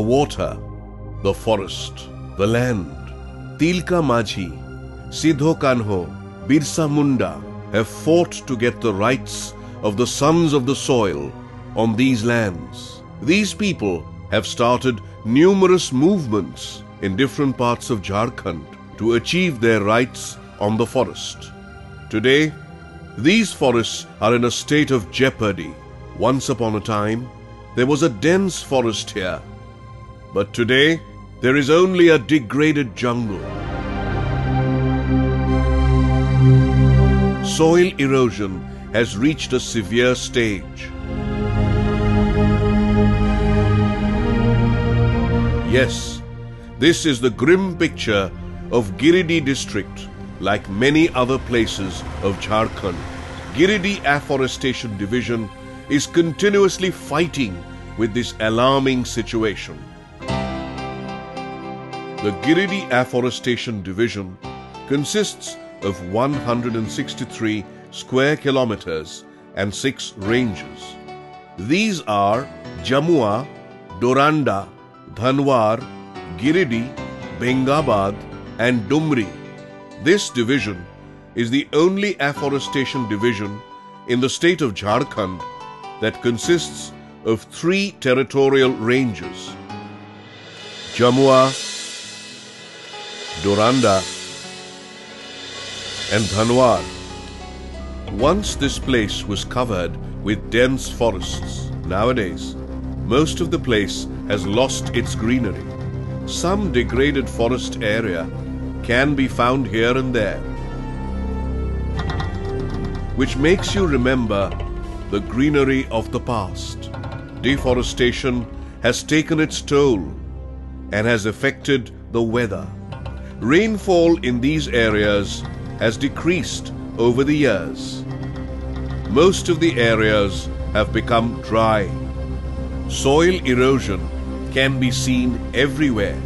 water, the forest, the land. Tilka Majhi, Sidho Kanho, Birsa Munda have fought to get the rights of the sons of the soil on these lands. These people have started numerous movements in different parts of Jharkhand to achieve their rights on the forest. Today, these forests are in a state of jeopardy. Once upon a time, there was a dense forest here, but today there is only a degraded jungle. Soil erosion has reached a severe stage. Yes, this is the grim picture of Giridih district, like many other places of Jharkhand. Giridih Afforestation Division is continuously fighting with this alarming situation. The Giridih Afforestation Division consists of 163 square kilometers and 6 ranges. These are Jamua, Doranda, Dhanwar, Giridih, Bengabad and Dumri. This division is the only afforestation division in the state of Jharkhand that consists of 3 territorial ranges: Jamua, Doranda and Dhanwar. Once this place was covered with dense forests. Nowadays, most of the place has lost its greenery. Some degraded forest area can be found here and there, which makes you remember the greenery of the past. Deforestation has taken its toll and has affected the weather. Rainfall in these areas has decreased over the years. Most of the areas have become dry. Soil erosion can be seen everywhere.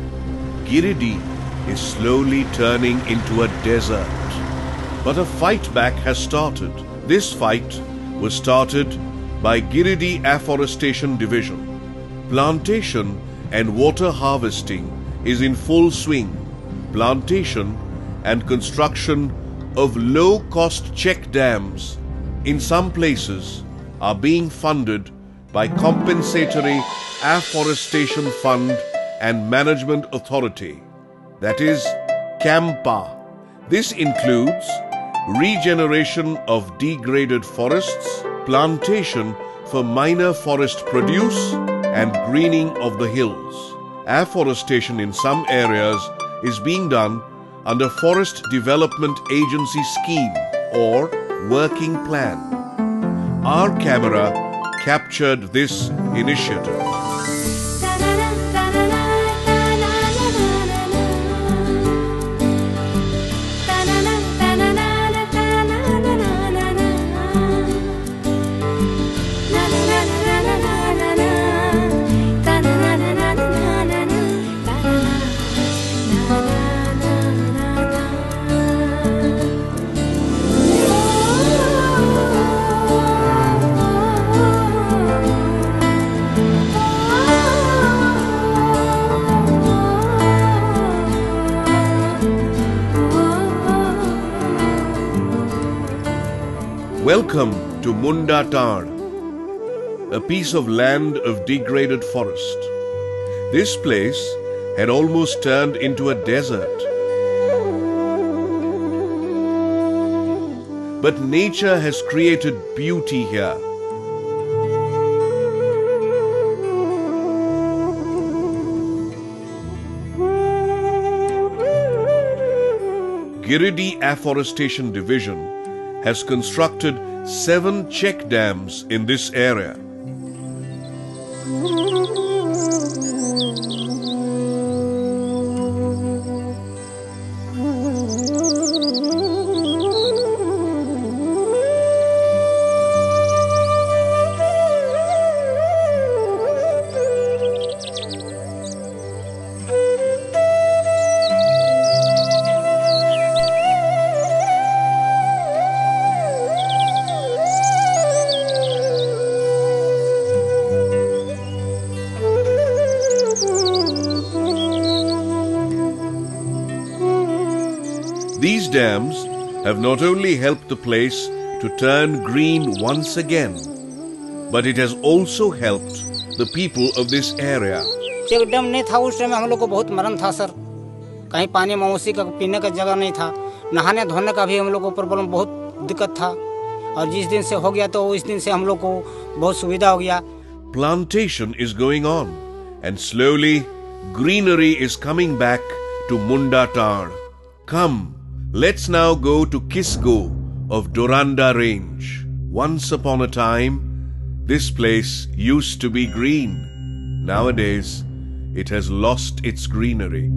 Giridih is slowly turning into a desert. But a fight back has started. This fight was started by Giridih Afforestation Division. Plantation and water harvesting is in full swing. Plantation and construction of low-cost check dams in some places are being funded by Compensatory Afforestation Fund and Management Authority, that is, CAMPA. This includes regeneration of degraded forests, plantation for minor forest produce, and greening of the hills. Afforestation in some areas is being done under Forest Development Agency scheme or working plan. Our camera captured this initiative. Welcome to Munda Tarn, a piece of land of degraded forest. This place had almost turned into a desert. But nature has created beauty here. Giridih Afforestation Division has constructed 7 check dams in this area. These dams have not only helped the place to turn green once again, but it has also helped the people of this area. Check dam नहीं था उस time हम लोग को बहुत मरण था sir. कहीं पानी मवेशी का पीने का जगह नहीं था, नहाने धोने का भी हम लोग को प्रॉब्लम बहुत दिक्कत था। और जिस दिन से हो गया तो इस दिन से हम लोग को बहुत सुविधा हो गया। Plantation is going on and slowly greenery is coming back to Munda Tar. Come, let's now go to Kisgo of Doranda Range. Once upon a time, this place used to be green. Nowadays, it has lost its greenery.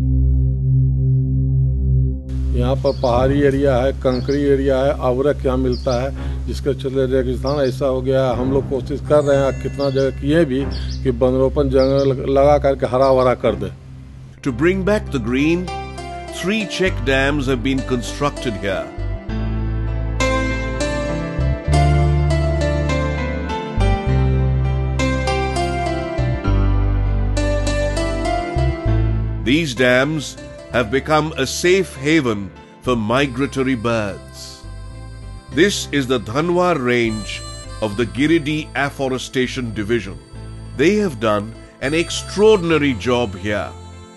यहाँ पर पहाड़ी area है, कंकरी area है, आवरक यहाँ मिलता है, जिसके चलते रेगिस्तान ऐसा हो गया। हम लोग कोशिश कर रहे हैं, कितना जगह किए भी, कि वनरोपण जंगल लगा करके हरा भरा कर दे। To bring back the green, 3 check dams have been constructed here. These dams have become a safe haven for migratory birds. This is the Dhanwar range of the Giridih Afforestation Division. They have done an extraordinary job here.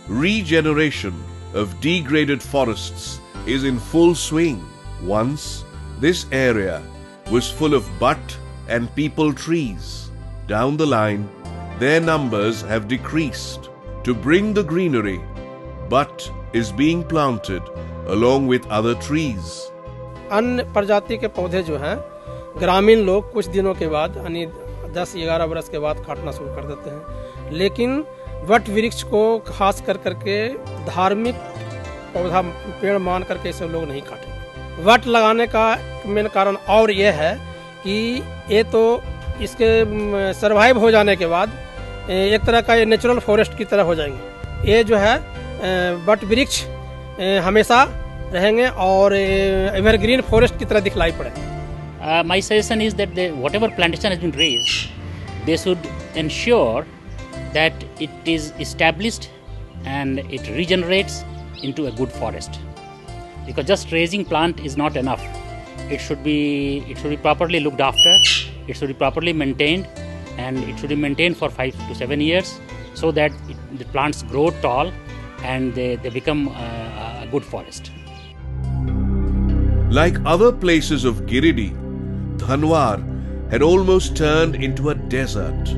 Regeneration of degraded forests is in full swing. Once, this area was full of butt and peepal trees. Down the line, their numbers have decreased. To bring the greenery, butt is being planted along with other trees. अन्य प्रजाति के पौधे जो हैं ग्रामीण लोग कुछ दिनों के बाद यानी 10-11 बरस के बाद काटना शुरू कर देते हैं, लेकिन वट वृक्ष को खास कर करके धार्मिक पौधा पेड़ मान करके इसे लोग नहीं काटेंगे। वट लगाने का मेन कारण और यह है कि ये तो इसके सरवाइव हो जाने के बाद एक तरह का ये नेचुरल फॉरेस्ट की तरह हो जाएंगे। ये जो है वट वृक्ष हमेशा रहेंगे और एवरग्रीन फॉरेस्ट की तरह दिखलाई पड़ेगा। My suggestion is that whatever plantation has been raised, they should ensure that it is established and it regenerates into a good forest. Because just raising plant is not enough. It should be properly looked after. It should be properly maintained, and it should be maintained for 5 to 7 years so that the plants grow tall and they become a good forest. Like other places of Giridih, Dhanwar had almost turned into a desert.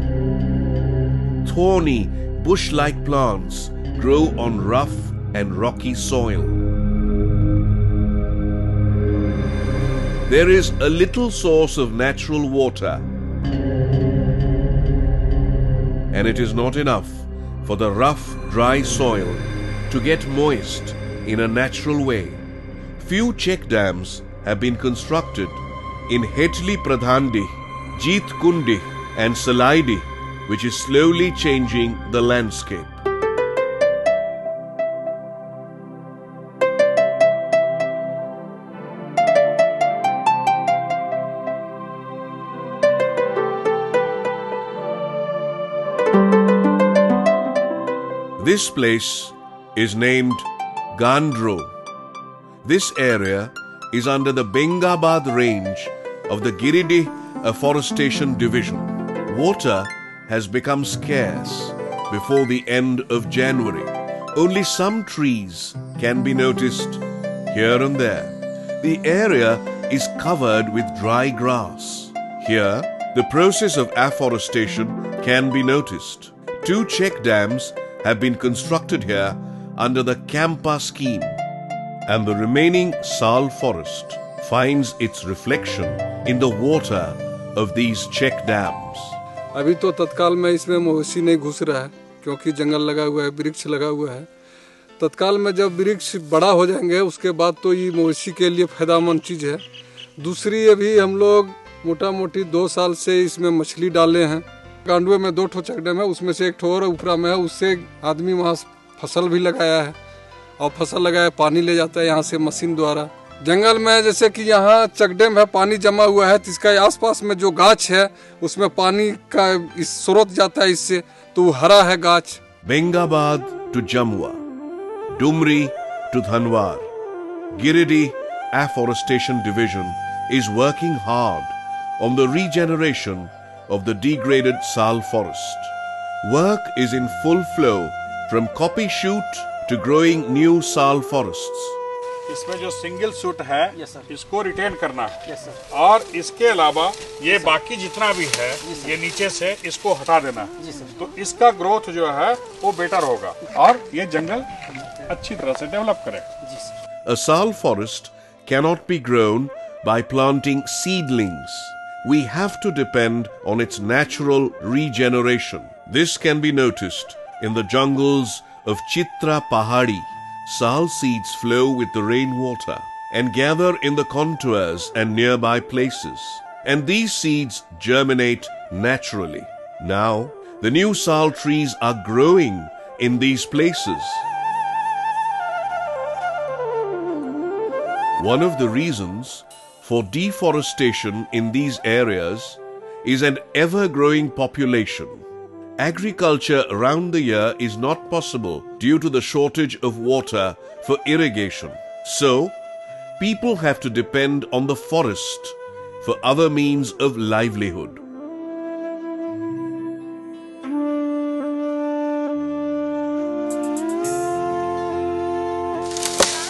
Thorny, bush-like plants grow on rough and rocky soil. There is a little source of natural water, and it is not enough for the rough, dry soil to get moist in a natural way. Few check dams have been constructed in Hetli Pradhandi, Jeet Kundi and Salaidi, which is slowly changing the landscape. This place is named Gandro. This area is under the Bengabad range of the Giridih Afforestation Division. Water has become scarce before the end of January. Only some trees can be noticed here and there. The area is covered with dry grass. Here, the process of afforestation can be noticed. 2 check dams have been constructed here under the Campa scheme, and the remaining Sal forest finds its reflection in the water of these check dams. अभी तो तत्काल में इसमें मवेशी नहीं घुस रहा है क्योंकि जंगल लगा हुआ है, वृक्ष लगा हुआ है। तत्काल में जब वृक्ष बड़ा हो जाएंगे उसके बाद तो ये मवेशी के लिए फायदेमंद चीज़ है। दूसरी अभी हम लोग मोटा मोटी 2 साल से इसमें मछली डाले हैं। गांडुए में 2 ठो चेक डैम है, उसमें से 1 ठो और ऊपरा में है। उससे आदमी वहाँ फसल भी लगाया है और फसल लगाया पानी ले जाता है यहाँ से मशीन द्वारा। जंगल में जैसे कि यहाँ चेक डैम है, पानी जमा हुआ है तो इसका आसपास में जो गाछ है उसमें पानी का इस स्रोत जाता है, इससे तो हरा है गाछ। Bengabad to Jamua, Dumri to Dhanwar. Giridih Afforestation Division is working hard on the regeneration of the degraded Sal forest. Work is in full flow from copy shoot to growing new Sal forests. इसमें जो single suit है इसको retain करना है और इसके अलावा ये बाकी जितना भी है ये नीचे से इसको हटा देना है, तो इसका ग्रोथ जो है वो बेटर होगा और ये जंगल अच्छी तरह से डेवलप करेगा। A Sal forest cannot be grown by planting seedlings. We have to depend on its natural regeneration. This can be noticed in the jungles of Chitra Pahadi. Sal seeds flow with the rainwater and gather in the contours and nearby places. And these seeds germinate naturally. Now, the new Sal trees are growing in these places. One of the reasons for deforestation in these areas is an ever-growing population. Agriculture around the year is not possible due to the shortage of water for irrigation. So, people have to depend on the forest for other means of livelihood.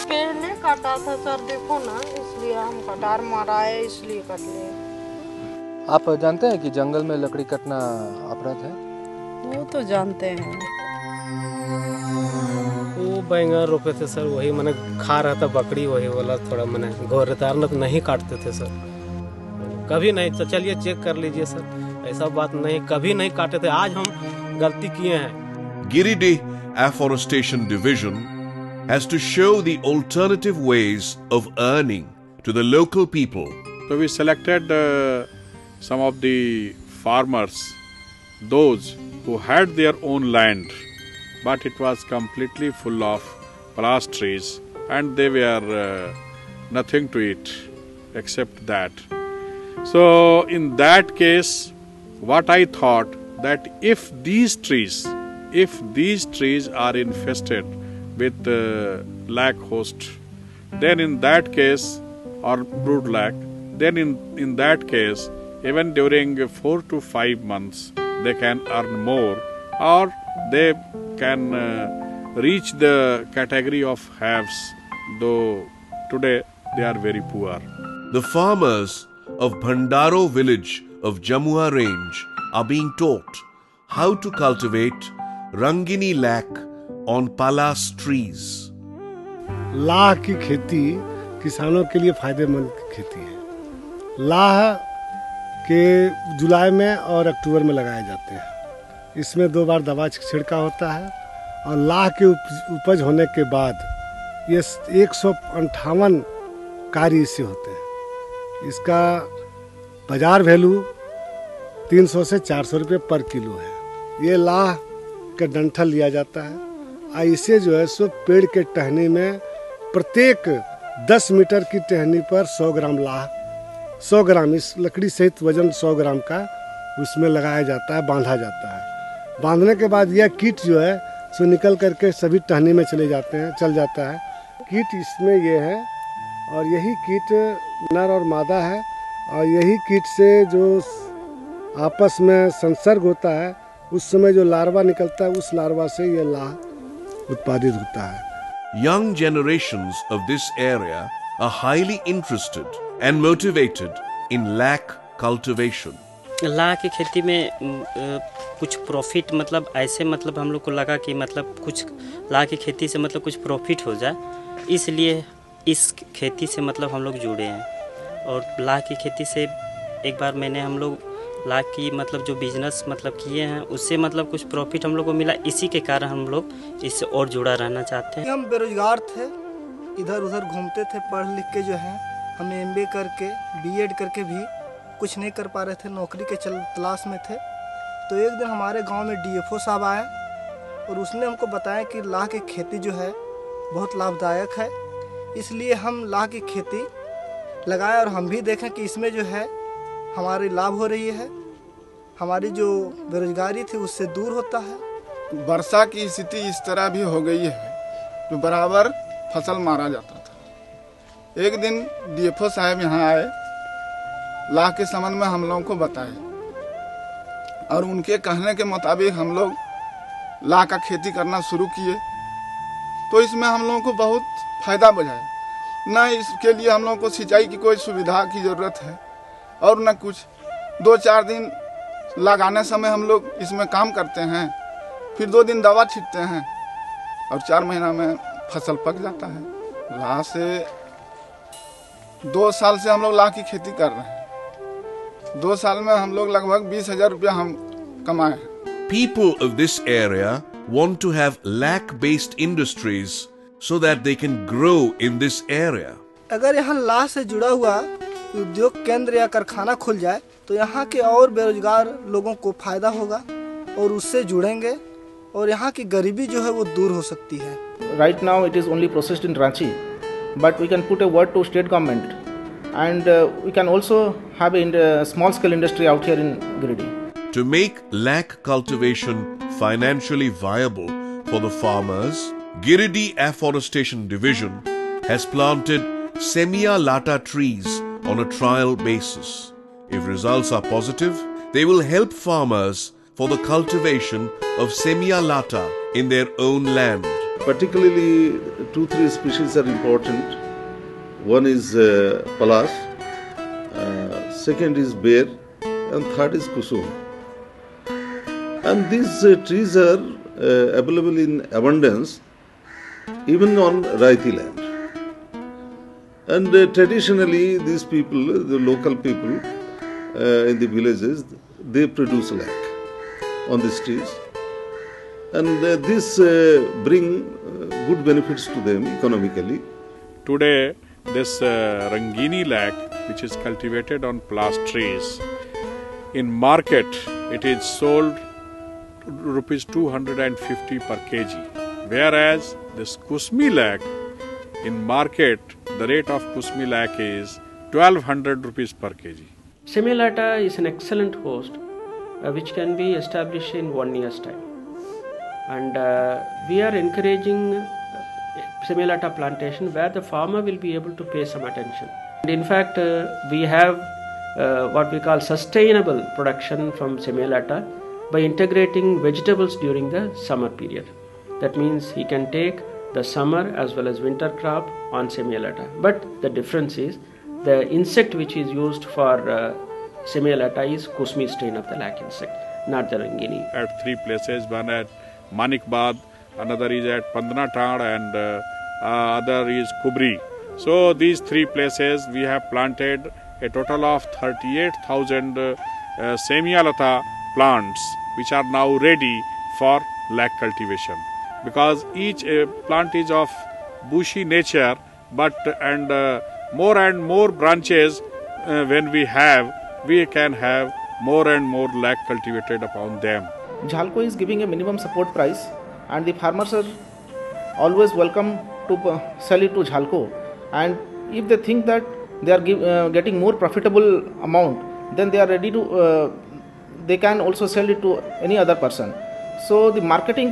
पेड़ ने काटा था sir, देखो ना, इसलिए हम कटार मारा है, इसलिए कट लिए। आप जानते हैं कि जंगल में लकड़ी कटना अपराध है? वो तो जानते हैं। वो बैंगन रोपे थे सर, वही मैंने खा रहा था बकरी, वही वाला थोड़ा मैंने गौरदार न नहीं काटते थे सर, कभी नहीं। तो चलिए चेक कर लीजिए सर, ऐसा बात नहीं, कभी नहीं काटे थे, आज हम गलती किए हैं। Giridih Afforestation Division has to show the alternative ways of earning to the local people. So we selected some of the farmers, those who had their own land, but it was completely full of palace trees and they were nothing to eat except that. So in that case, what I thought, that if these trees are infested with lac host, then in that case, or brood lac, then in that case, even during 4 to 5 months, they can earn more, or they can reach the category of haves, though today they are very poor. The farmers of Bhandaro village of Jamua range are being taught how to cultivate Rangini lac on palas trees. लाह की खेती किसानों के लिए फायदेमंद खेती है। लाह के जुलाई में और अक्टूबर में लगाए जाते हैं। इसमें 2 बार दवा छिड़का होता है और लाह के उपज होने के बाद ये 158 कार्य इससे होते हैं। इसका बाजार वैल्यू 300 से 400 रुपये पर किलो है। ये लाह का डंठल लिया जाता है और इसे जो है सो पेड़ के टहनी में प्रत्येक 10 मीटर की टहनी पर 100 ग्राम लाह, 100 ग्राम इस लकड़ी सहित वजन 100 ग्राम का उसमें लगाया जाता है, बांधा जाता है। बांधने के बाद यह कीट जो है सो निकल करके सभी टहनी में चल जाता है। कीट इसमें ये है और यही कीट नर और मादा है और यही कीट से जो आपस में संसर्ग होता है उस समय जो लार्वा निकलता है उस लार्वा से ये लाह उत्पादित होता है। Young generations of this area are highly interested and motivated in lac cultivation. लाह की खेती में कुछ प्रॉफिट, मतलब ऐसे मतलब हम लोग को लगा कि मतलब कुछ लाह की खेती से मतलब कुछ प्रॉफिट हो जाए, इसलिए इस खेती से मतलब हम लोग जुड़े हैं। और लाह की खेती से एक बार हम लोग लाह की मतलब जो बिजनेस मतलब किए हैं उससे मतलब कुछ प्रॉफिट हम लोग को मिला, इसी के कारण हम लोग इससे और जुड़ा रहना चाहते हैं। हम बेरोजगार थे, इधर उधर घूमते थे, पढ़ लिख के जो है हम MBA करके B.Ed करके भी कुछ नहीं कर पा रहे थे, नौकरी के तलाश में थे। तो एक दिन हमारे गांव में DFO साहब आए और उसने हमको बताया कि लाह की खेती जो है बहुत लाभदायक है, इसलिए हम लाह की खेती लगाए और हम भी देखें कि इसमें जो है हमारी लाभ हो रही है, हमारी जो बेरोजगारी थी उससे दूर होता है। वर्षा की स्थिति इस तरह भी हो गई है जो बराबर फसल मारा जाता था, एक दिन डीएफओ साहब यहाँ आए, लाह के संबंध में हम लोगों को बताए और उनके कहने के मुताबिक हम लोग लाह का खेती करना शुरू किए। तो इसमें हम लोगों को बहुत फायदा बझा, न इसके लिए हम लोगों को सिंचाई की कोई सुविधा की ज़रूरत है और न कुछ। 2-4 दिन लगाने समय हम लोग इसमें काम करते हैं, फिर 2 दिन दवा छींटते हैं और 4 महीना में फसल पक जाता है। लाह से 2 साल से हम लोग लाह की खेती कर रहे हैं। 2 साल में हम लोग लगभग 20,000 रुपया हम कमाए। People of this area want to have lac-based industries so that they can grow in this area. अगर यहाँ लाह से जुड़ा हुआ उद्योग केंद्र या कारखाना खुल जाए तो यहाँ के और बेरोजगार लोगों को फायदा होगा और उससे जुड़ेंगे और यहाँ की गरीबी जो है वो दूर हो सकती है। Right now it is only processed in Ranchi, but we can put a word to state government, and we can also have a small scale industry out here in Giridih. To make lac cultivation financially viable for the farmers, Giridih Afforestation Division has planted Semia Lata trees on a trial basis. If results are positive, they will help farmers for the cultivation of Semia Lata in their own land. Particularly 2-3 species are important. One is Palas, second is Bear, and third is Kusum. And these trees are available in abundance even on Raiti land. And traditionally these people, the local people in the villages, they produce lac on these trees. And this bring good benefits to them economically. Today, this Rangini lac, which is cultivated on Palas trees, in market it is sold rupees 250 per kg, whereas this Kusmi lac, in market the rate of Kusmi lac is 1200 rupees per kg. Semia Lata is an excellent host which can be established in 1 year's time. And we are encouraging Semia Lata plantation where the farmer will be able to pay some attention. And in fact, we have what we call sustainable production from Semia Lata by integrating vegetables during the summer period. That means he can take the summer as well as winter crop on Semia Lata. But the difference is the insect which is used for Semia Lata is Kusmi strain of the lac insect, not the Rangini. At 3 places, one at Manikbad, another is at Pandnatad, and other is Kubri. So these 3 places we have planted a total of 38,000 Semia Lata plants which are now ready for lac cultivation. Because each plant is of bushy nature, but and more branches when we can have more and more lac cultivated upon them. Jhalko is giving a minimum support price, and the farmers are always welcome to sell it to Jhalko. And if they think that they are getting more profitable amount, then they are ready to. They can also sell it to any other person. So the marketing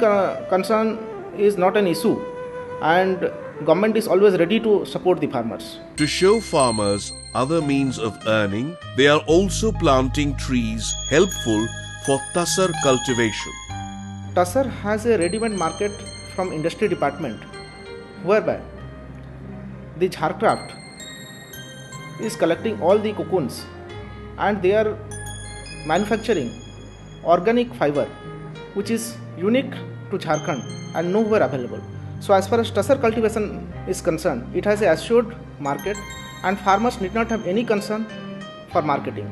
concern is not an issue, and government is always ready to support the farmers. To show farmers other means of earning, they are also planting trees helpful for Tassar cultivation. Tassar has a ready-made market from industry department, whereby the Jharcraft is collecting all the cocoons and they are manufacturing organic fiber, which is unique to Jharkhand and nowhere available. So as far as Tassar cultivation is concerned, it has an assured market and farmers need not have any concern for marketing.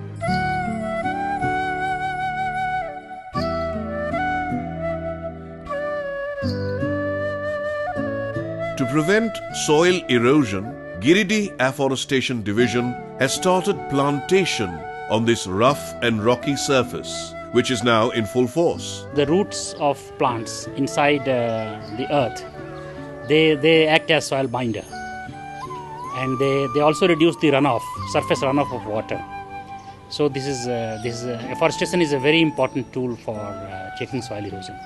To prevent soil erosion, Giridih Afforestation Division has started plantation on this rough and rocky surface, which is now in full force. The roots of plants inside the earth, they act as soil binder, and they also reduce the runoff, surface runoff of water. So this afforestation is a very important tool for checking soil erosion.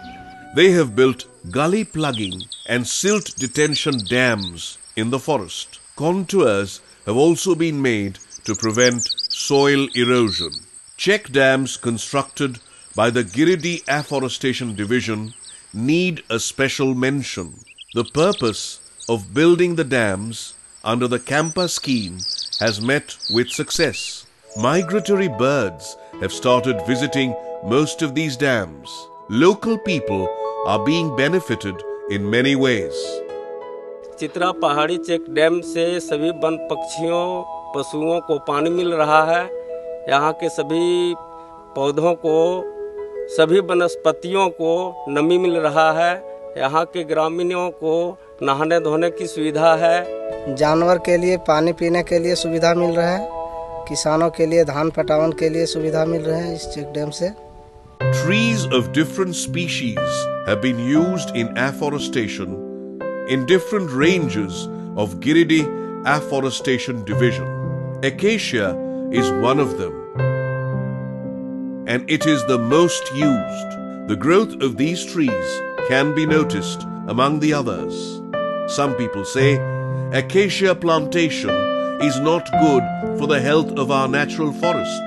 They have built gully plugging and silt detention dams in the forest. Contours have also been made to prevent soil erosion. Check dams constructed by the Giridih Afforestation Division need a special mention. The purpose of building the dams under the Campa scheme has met with success. Migratory birds have started visiting most of these dams. Local people are being benefited in many ways. Chitra पहाड़ी check dam से सभी one पक्षियों पशुओं को पानी मिल रहा है। यहाँ के सभी पौधों को सभी वनस्पतियों को नमी मिल रहा है। यहाँ के ग्रामीणों को नहाने धोने की सुविधा है। जानवर के लिए पानी पीने के लिए सुविधा मिल रहा है। किसानों के लिए धान पटावन के लिए सुविधा मिल रहा है इस चेक डैम से। Trees of different species have been used in afforestation in different ranges of Giridih Afforestation Division. Acacia is one of them, and it is the most used. The growth of these trees can be noticed among the others. Some people say acacia plantation is not good for the health of our natural forest.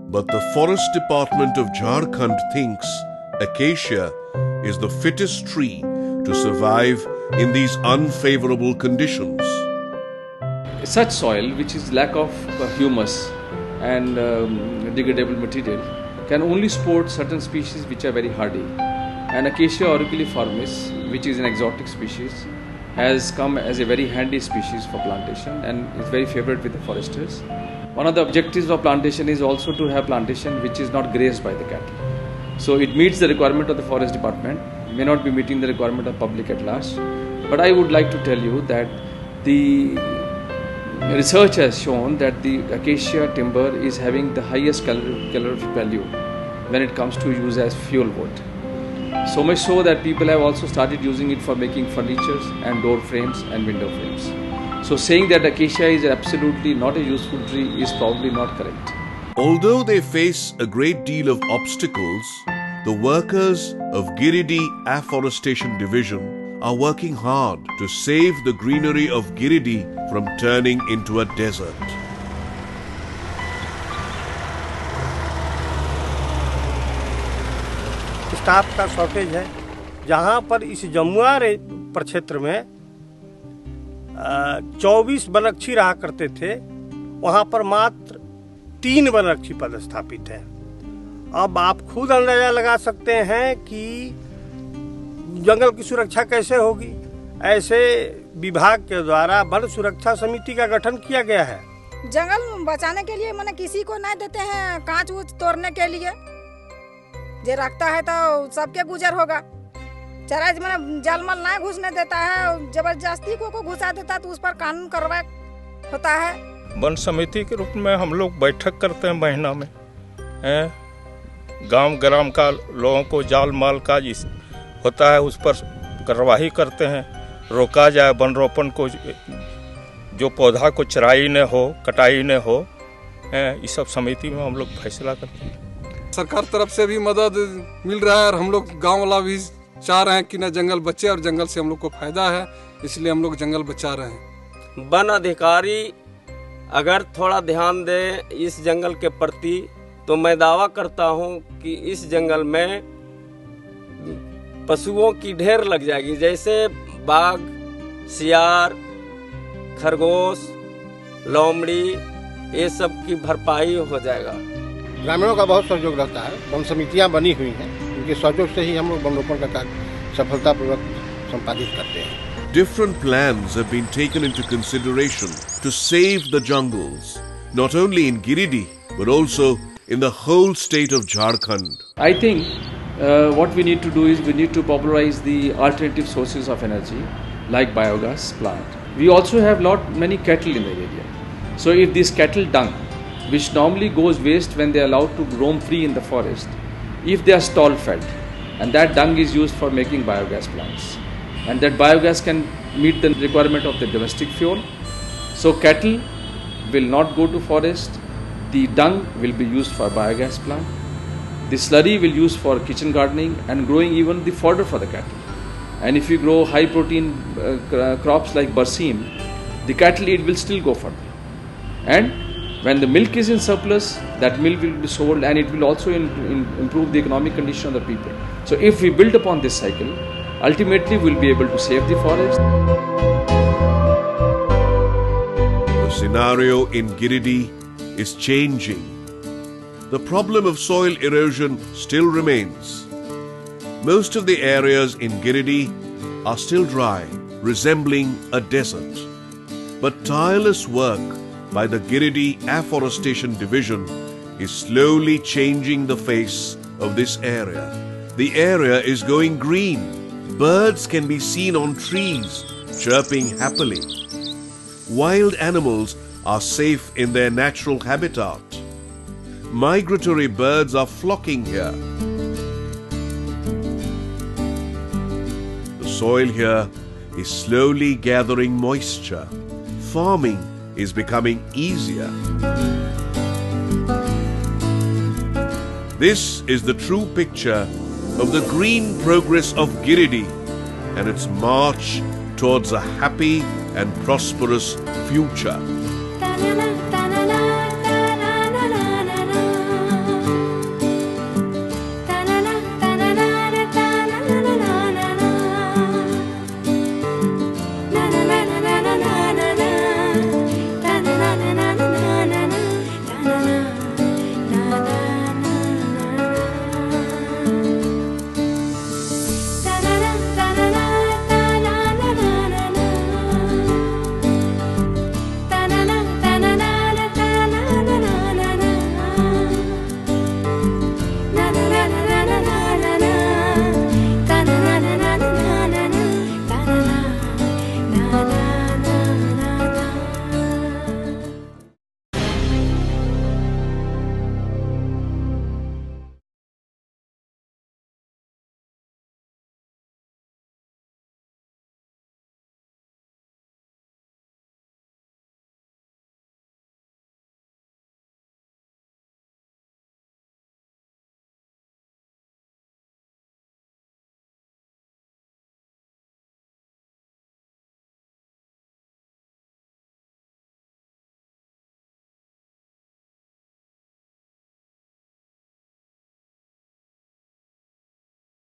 But the Forest Department of Jharkhand thinks acacia is the fittest tree to survive in these unfavorable conditions. Such soil, which is lack of humus and degradable material, can only support certain species which are very hardy. And Acacia auriculaeformis, which is an exotic species, has come as a very handy species for plantation and is very favourite with the foresters. One of the objectives of plantation is also to have plantation which is not grazed by the cattle. So it meets the requirement of the forest department, may not be meeting the requirement of public at large. But I would like to tell you that the research has shown that the acacia timber is having the highest calorific value when it comes to use as fuel wood. So much so that people have also started using it for making furniture and door frames and window frames. So saying that acacia is absolutely not a useful tree is probably not correct. Although they face a great deal of obstacles, the workers of Giridih Afforestation Division are working hard to save the greenery of Giridih from turning into a desert. Staff का shortage है। जहाँ पर इस जमुआ प्रक्षेत्र में 24 वनरक्षी रहा करते थे, वहाँ पर मात्र 3 वनरक्षी पदस्थापित हैं। अब आप खुद अंदाजा लगा सकते हैं कि जंगल की सुरक्षा कैसे होगी। ऐसे विभाग के द्वारा वन सुरक्षा समिति का गठन किया गया है। जंगल बचाने के लिए मैंने किसी को नहीं देते हैं कांच वूच तोड़ने के लिए। जे रखता है तो सबके गुजर होगा। चराई मैंने जलमल नहीं घुसने देता है, जबरदस्ती को घुसा देता है तो उस पर कानून कार्रवाई होता है। वन समिति के रूप में हम लोग बैठक करते हैं महीना में, गांव ग्राम का लोगों को जाल माल का होता है उस पर कार्रवाई करते हैं, रोका जाए वन रोपण को, जो पौधा को चराई न हो कटाई न हो, इस सब समिति में हम लोग फैसला करते हैं। सरकार तरफ से भी मदद मिल रहा है और हम लोग गांव वाला भी चाह रहे हैं कि ना जंगल बचे और जंगल से हम लोग को फायदा है, इसलिए हम लोग जंगल बचा रहे हैं। वन अधिकारी अगर थोड़ा ध्यान दे इस जंगल के प्रति तो मैं दावा करता हूं कि इस जंगल में पशुओं की ढेर लग जाएगी, जैसे बाघ, सियार, खरगोश, लोमड़ी, ये सब की भरपाई हो जाएगा। ग्रामीणों का बहुत सहयोग रहता है, वन समितियां बनी हुई हैं, उनके सहयोग से ही हम लोग वन रोपण का कार्य सफलतापूर्वक संपादित करते हैं। Different plans have been taken into consideration to save the jungles, not only in Giridih but also in the whole state of Jharkhand. I think what we need to do is we need to popularize the alternative sources of energy like biogas plant. We also have many cattle in the area. So if this cattle dung, which normally goes waste when they are allowed to roam free in the forest, if they are stall fed, and that dung is used for making biogas plants, and that biogas can meet the requirement of the domestic fuel. So cattle will not go to forest, the dung will be used for biogas plant, the slurry will use for kitchen gardening and growing even the fodder for the cattle. and if you grow high protein crops like barsim, the cattle it will still go further. And when the milk is in surplus, that milk will be sold, and it will also improve the economic condition of the people. So if we build upon this cycle, ultimately we'll be able to save the forest. The scenario in Giridih is changing. The problem of soil erosion still remains. Most of the areas in Giridih are still dry, resembling a desert. But tireless work by the Giridih Afforestation Division is slowly changing the face of this area. The area is going green. Birds can be seen on trees, chirping happily. Wild animals are safe in their natural habitat. Migratory birds are flocking here. The soil here is slowly gathering moisture. Farming is becoming easier. This is the true picture of the green progress of Giridih and its march towards a happy and prosperous future.